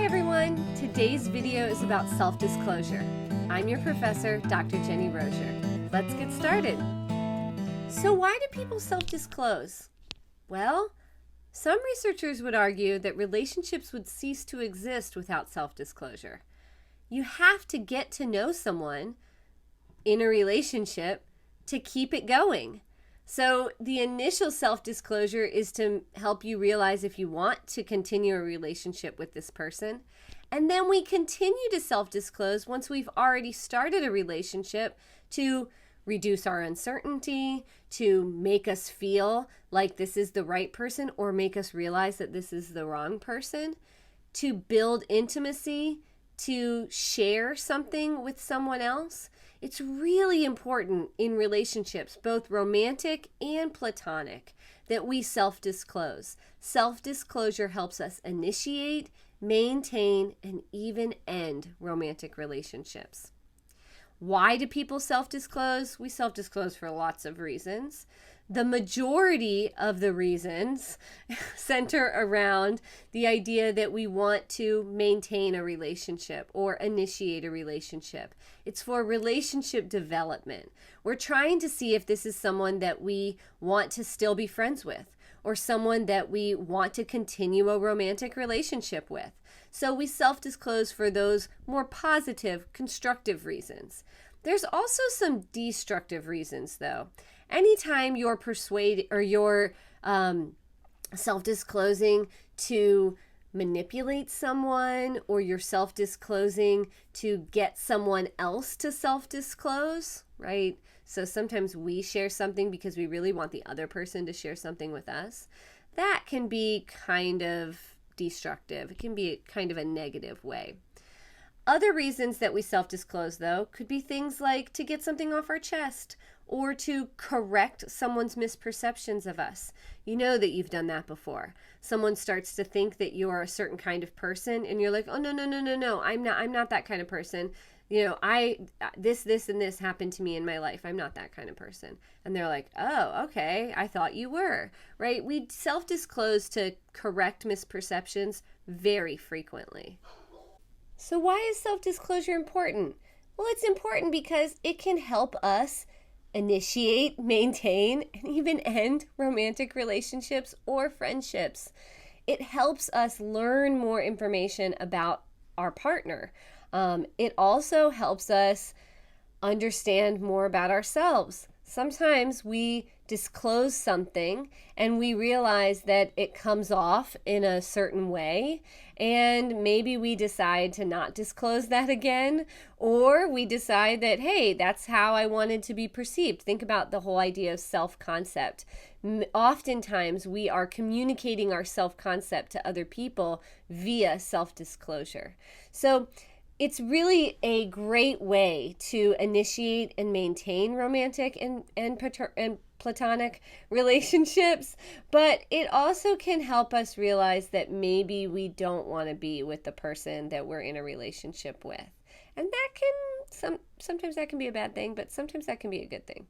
everyone! Today's video is about self-disclosure. I'm your professor, Dr. Jennie Rosier. Let's get started. So why do people self-disclose? Well, some researchers would argue that relationships would cease to exist without self-disclosure. You have to get to know someone in a relationship to keep it going. So the initial self-disclosure is to help you realize if you want to continue a relationship with this person. And then we continue to self-disclose once we've already started a relationship to reduce our uncertainty, to make us feel like this is the right person or make us realize that this is the wrong person, to build intimacy, to share something with someone else. It's really important in relationships, both romantic and platonic, that we self-disclose. Self-disclosure helps us initiate, maintain, and even end romantic relationships. Why do people self-disclose? We self-disclose for lots of reasons. The majority of the reasons center around the idea that we want to maintain a relationship or initiate a relationship. It's for relationship development. We're trying to see if this is someone that we want to still be friends with or someone that we want to continue a romantic relationship with. So we self-disclose for those more positive, constructive reasons. There's also some destructive reasons, though. Anytime you're self-disclosing to manipulate someone, or you're self-disclosing to get someone else to self-disclose, right? So sometimes we share something because we really want the other person to share something with us. That can be kind of destructive. It can be kind of a negative way. Other reasons that we self-disclose, though, could be things like to get something off our chest or to correct someone's misperceptions of us. You know that you've done that before. Someone starts to think that you're a certain kind of person and you're like, oh, no, I'm not that kind of person. You know, this and this happened to me in my life. I'm not that kind of person. And they're like, oh, okay, I thought you were, right? We self-disclose to correct misperceptions very frequently. So why is self-disclosure important? Well, it's important because it can help us initiate, maintain, and even end romantic relationships or friendships. It helps us learn more information about our partner. It also helps us understand more about ourselves. Sometimes we disclose something and we realize that it comes off in a certain way, and maybe we decide to not disclose that again, or we decide that, hey, that's how I wanted to be perceived. Think about the whole idea of self-concept. Oftentimes we are communicating our self-concept to other people via self-disclosure. So it's really a great way to initiate and maintain romantic and platonic relationships, but it also can help us realize that maybe we don't want to be with the person that we're in a relationship with. And that can, sometimes that can be a bad thing, but sometimes that can be a good thing.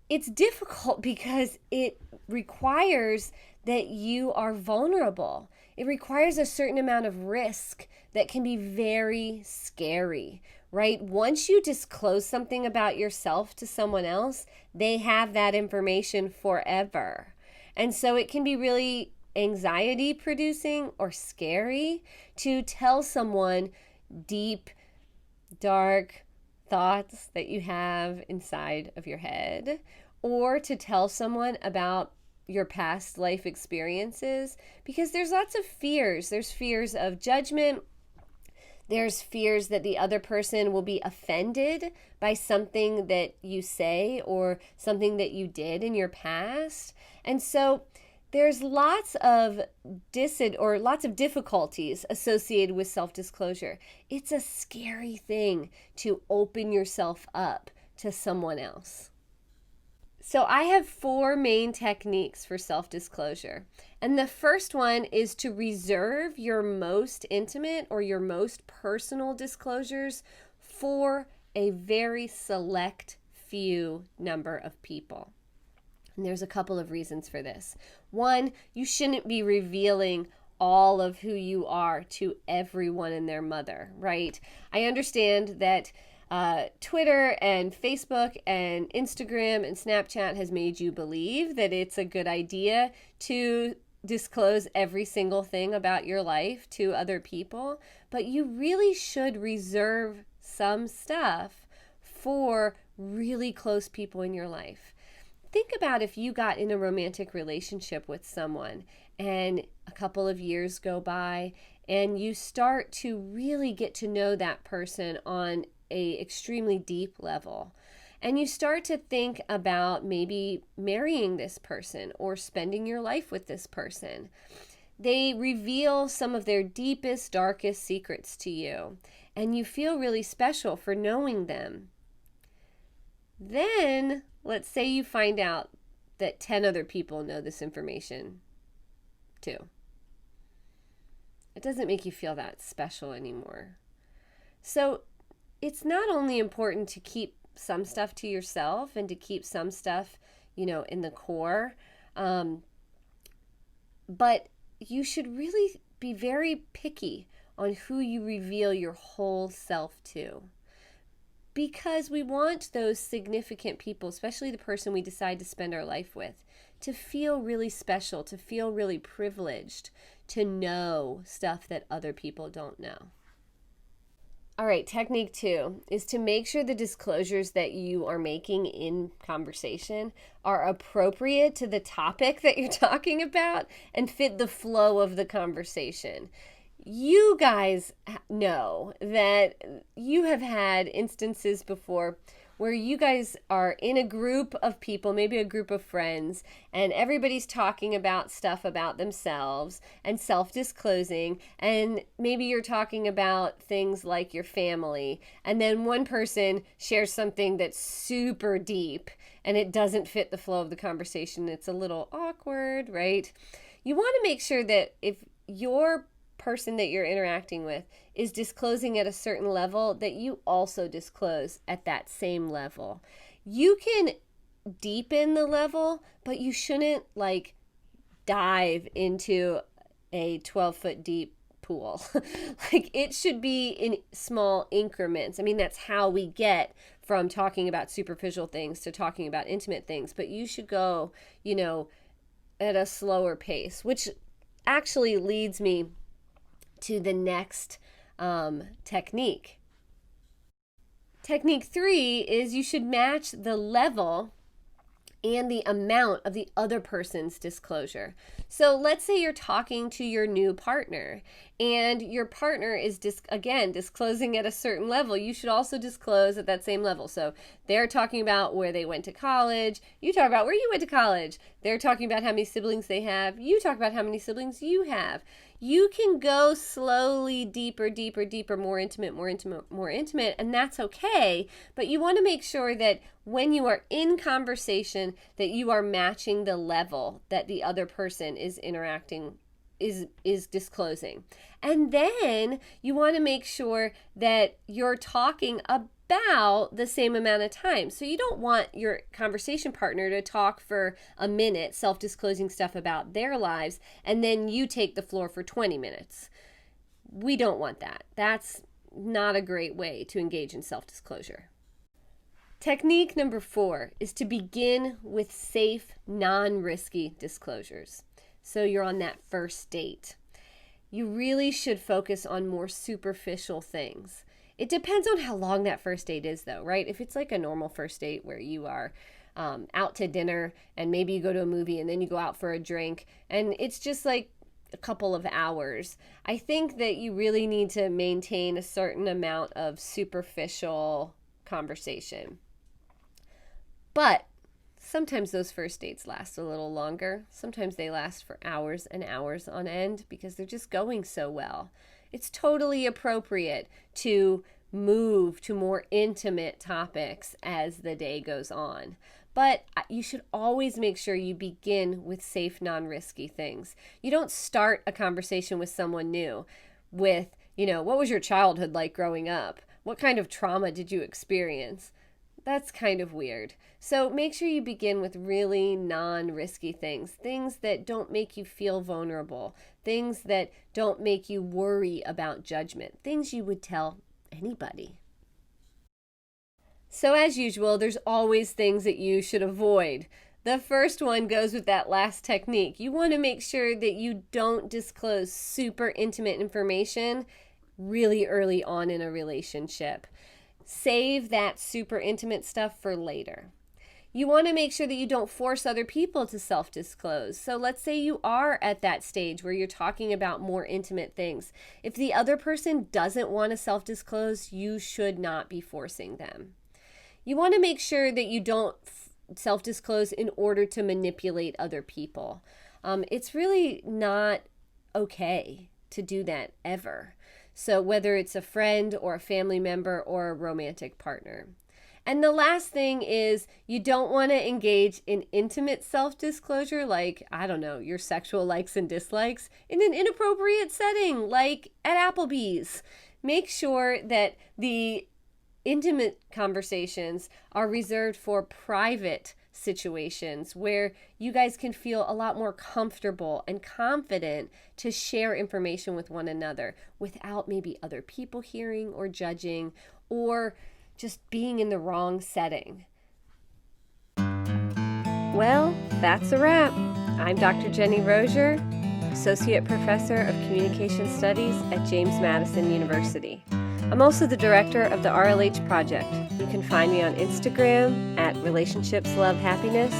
It's difficult because it requires that you are vulnerable. It requires a certain amount of risk that can be very scary, right? Once you disclose something about yourself to someone else, they have that information forever. And so it can be really anxiety producing or scary to tell someone deep, dark thoughts that you have inside of your head, or to tell someone about your past life experiences, because there's lots of fears. There's fears of judgment. There's fears that the other person will be offended by something that you say or something that you did in your past. And so there's lots of difficulties associated with self-disclosure. It's a scary thing to open yourself up to someone else. So I have 4 main techniques for self-disclosure. And the first one is to reserve your most intimate or your most personal disclosures for a very select few number of people. And there's a couple of reasons for this. One, you shouldn't be revealing all of who you are to everyone and their mother, right? I understand that Twitter and Facebook and Instagram and Snapchat has made you believe that it's a good idea to disclose every single thing about your life to other people, but you really should reserve some stuff for really close people in your life. Think about if you got in a romantic relationship with someone and a couple of years go by and you start to really get to know that person on a extremely deep level. And you start to think about maybe marrying this person or spending your life with this person. They reveal some of their deepest, darkest secrets to you, and you feel really special for knowing them. Then, let's say you find out that 10 other people know this information too. It doesn't make you feel that special anymore. So, it's not only important to keep some stuff to yourself and to keep some stuff, in the core, but you should really be very picky on who you reveal your whole self to. Because we want those significant people, especially the person we decide to spend our life with, to feel really special, to feel really privileged, to know stuff that other people don't know. All right, technique 2 is to make sure the disclosures that you are making in conversation are appropriate to the topic that you're talking about and fit the flow of the conversation. You guys know that you have had instances before where you guys are in a group of people, maybe a group of friends, and everybody's talking about stuff about themselves and self-disclosing, and maybe you're talking about things like your family, and then one person shares something that's super deep and it doesn't fit the flow of the conversation. It's a little awkward, right? You want to make sure that if your person that you're interacting with is disclosing at a certain level, that you also disclose at that same level. You can deepen the level, but you shouldn't dive into a 12-foot deep pool. It should be in small increments. I mean, that's how we get from talking about superficial things to talking about intimate things, but you should go, at a slower pace, which actually leads me to the next technique. Technique 3 is you should match the level and the amount of the other person's disclosure. So let's say you're talking to your new partner and your partner is disclosing at a certain level. You should also disclose at that same level. So they're talking about where they went to college. You talk about where you went to college. They're talking about how many siblings they have. You talk about how many siblings you have. You can go slowly deeper, more intimate, and that's okay. But you want to make sure that when you are in conversation that you are matching the level that the other person is interacting, is disclosing. And then you want to make sure that you're talking about the same amount of time. So you don't want your conversation partner to talk for a minute, self-disclosing stuff about their lives, and then you take the floor for 20 minutes. We don't want that. That's not a great way to engage in self-disclosure. Technique number 4 is to begin with safe, non-risky disclosures. So you're on that first date. You really should focus on more superficial things. It depends on how long that first date is though, right? If it's like a normal first date where you are out to dinner and maybe you go to a movie and then you go out for a drink and it's just like a couple of hours, I think that you really need to maintain a certain amount of superficial conversation. But sometimes those first dates last a little longer. Sometimes they last for hours and hours on end because they're just going so well. It's totally appropriate to move to more intimate topics as the day goes on. But you should always make sure you begin with safe, non-risky things. You don't start a conversation with someone new with, what was your childhood like growing up? What kind of trauma did you experience? that's kind of weird. So make sure you begin with really non-risky things that don't make you feel vulnerable, things that don't make you worry about judgment, things you would tell anybody. So as usual, there's always things that you should avoid. The first one goes with that last technique. You want to make sure that you don't disclose super intimate information really early on in a relationship. Save that super intimate stuff for later. You want to make sure that you don't force other people to self-disclose. So let's say you are at that stage where you're talking about more intimate things. If the other person doesn't want to self-disclose, you should not be forcing them. You want to make sure that you don't self-disclose in order to manipulate other people. It's really not okay to do that ever. So whether it's a friend or a family member or a romantic partner. And the last thing is you don't want to engage in intimate self-disclosure, like, I don't know, your sexual likes and dislikes in an inappropriate setting, like at Applebee's. Make sure that the intimate conversations are reserved for private situations where you guys can feel a lot more comfortable and confident to share information with one another without maybe other people hearing or judging or just being in the wrong setting. Well, that's a wrap. I'm Dr. Jennie Rosier, Associate Professor of Communication Studies at James Madison University. I'm also the director of the RLH Project. You can find me on Instagram at Relationships Love Happiness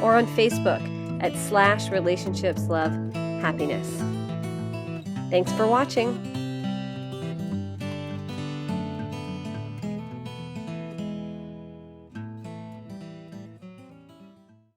or on Facebook at /Relationships Love Happiness. Thanks for watching.